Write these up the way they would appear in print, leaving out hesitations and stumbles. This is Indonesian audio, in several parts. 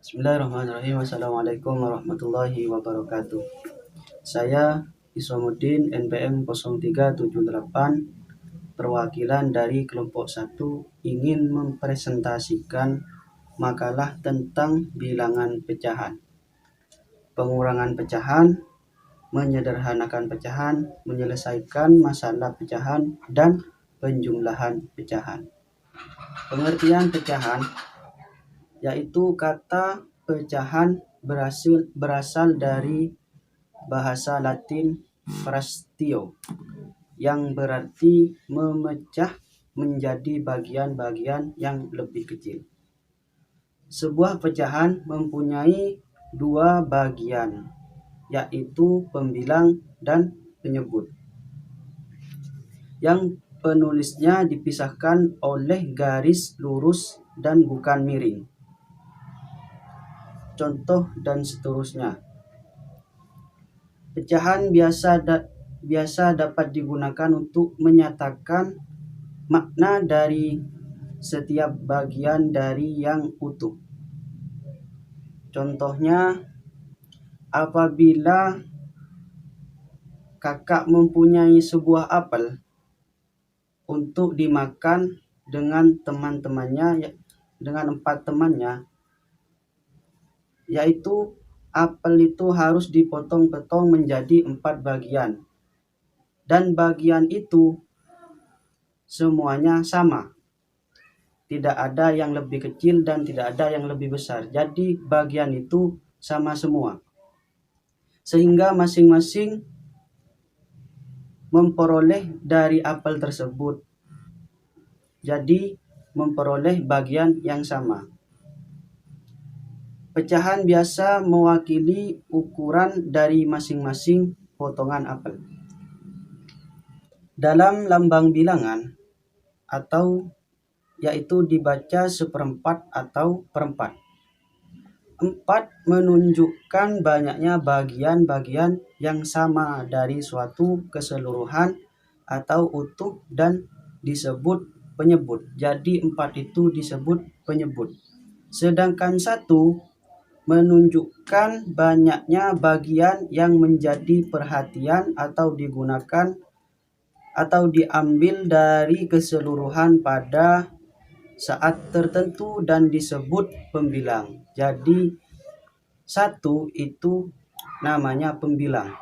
Bismillahirrahmanirrahim. Assalamualaikum warahmatullahi wabarakatuh. Saya Iswamuddin NPM 0378 perwakilan dari kelompok 1 ingin mempresentasikan makalah tentang bilangan pecahan, pengurangan pecahan, menyederhanakan pecahan, menyelesaikan masalah pecahan, dan penjumlahan pecahan. Pengertian pecahan yaitu kata pecahan berasal dari bahasa Latin frastio yang berarti memecah menjadi bagian-bagian yang lebih kecil. Sebuah pecahan mempunyai dua bagian, yaitu pembilang dan penyebut, yang penulisnya dipisahkan oleh garis lurus dan bukan miring. Contoh dan seterusnya. Pecahan biasa dapat digunakan untuk menyatakan makna dari setiap bagian dari yang utuh. Contohnya, apabila kakak mempunyai sebuah apel untuk dimakan dengan teman-temannya, dengan 4 temannya, yaitu apel itu harus dipotong-potong menjadi 4 bagian, dan bagian itu semuanya sama, tidak ada yang lebih kecil dan tidak ada yang lebih besar. Jadi bagian itu sama semua, sehingga masing-masing memperoleh dari apel tersebut, jadi memperoleh bagian yang sama. Pecahan biasa mewakili ukuran dari masing-masing potongan apel. Dalam lambang bilangan atau yaitu dibaca seperempat atau perempat. 4 menunjukkan banyaknya bagian-bagian yang sama dari suatu keseluruhan atau utuh dan disebut penyebut. Jadi 4 itu disebut penyebut. Sedangkan 1 menunjukkan banyaknya bagian yang menjadi perhatian atau digunakan atau diambil dari keseluruhan pada saat tertentu dan disebut pembilang. Jadi 1 itu namanya pembilang.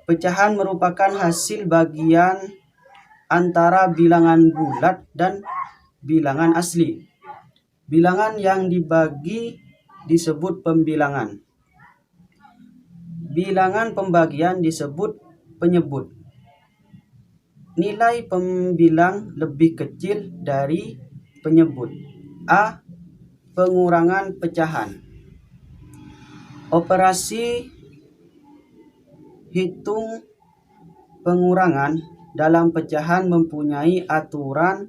Pecahan merupakan hasil bagian antara bilangan bulat dan bilangan asli. Bilangan yang dibagi disebut pembilangan. Bilangan pembagian disebut penyebut. Nilai pembilang lebih kecil dari penyebut. A. Pengurangan pecahan. Operasi hitung pengurangan dalam pecahan mempunyai aturan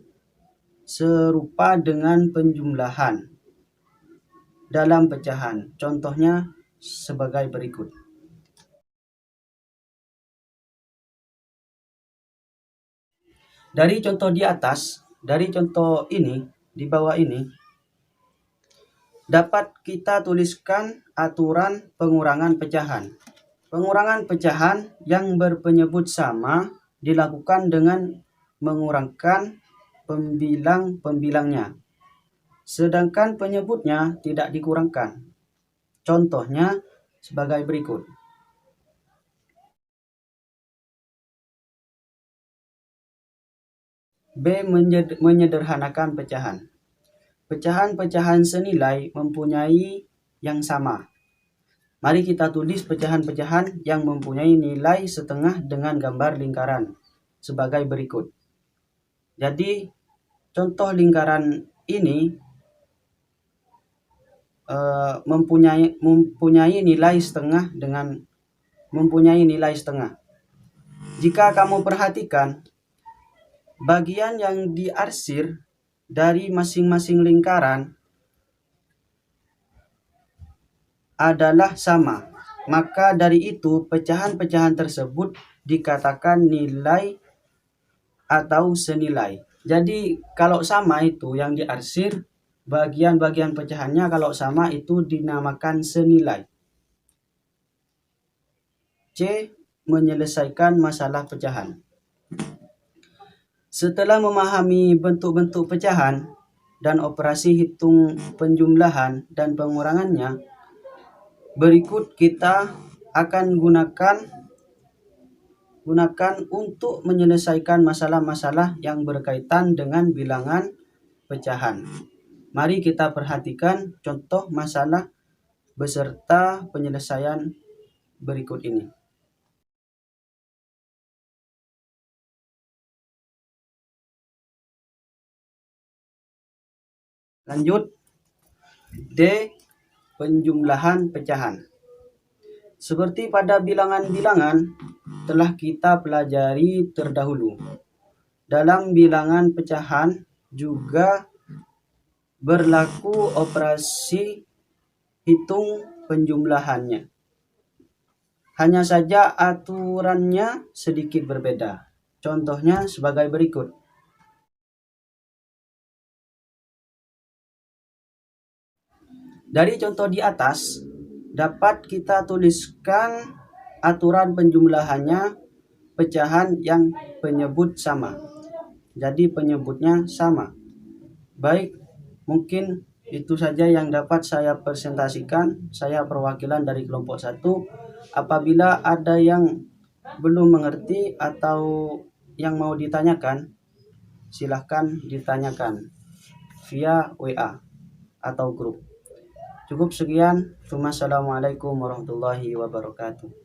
serupa dengan penjumlahan dalam pecahan. Contohnya sebagai berikut. Dari contoh di atas, dari contoh ini, di bawah ini, dapat kita tuliskan aturan pengurangan pecahan. Pengurangan pecahan yang berpenyebut sama dilakukan dengan mengurangkan pembilang-pembilangnya, sedangkan penyebutnya tidak dikurangkan. Contohnya sebagai berikut. B. Menyederhanakan pecahan. Pecahan-pecahan senilai mempunyai yang sama. Mari kita tulis pecahan-pecahan yang mempunyai nilai setengah dengan gambar lingkaran sebagai berikut. Jadi contoh lingkaran ini mempunyai nilai setengah dengan mempunyai nilai setengah. Jika kamu perhatikan, bagian yang diarsir dari masing-masing lingkaran adalah sama, maka dari itu pecahan-pecahan tersebut dikatakan nilai atau senilai. Jadi kalau sama itu yang diarsir bagian-bagian pecahannya kalau sama itu dinamakan senilai. C. Menyelesaikan masalah pecahan. Setelah memahami bentuk-bentuk pecahan dan operasi hitung penjumlahan dan pengurangannya, berikut kita akan gunakan untuk menyelesaikan masalah-masalah yang berkaitan dengan bilangan pecahan. Mari kita perhatikan contoh masalah beserta penyelesaian berikut ini. Lanjut, D. Penjumlahan pecahan. Seperti pada bilangan-bilangan telah kita pelajari terdahulu, dalam bilangan pecahan juga berlaku operasi hitung penjumlahannya. Hanya saja aturannya sedikit berbeda. Contohnya sebagai berikut. Dari contoh di atas, dapat kita tuliskan aturan penjumlahannya pecahan yang penyebut sama. Jadi penyebutnya sama. Baik, mungkin itu saja yang dapat saya presentasikan. Saya perwakilan dari kelompok 1. Apabila ada yang belum mengerti atau yang mau ditanyakan, silahkan ditanyakan via WA atau grup. Cukup sekian. Wassalamualaikum warahmatullahi wabarakatuh.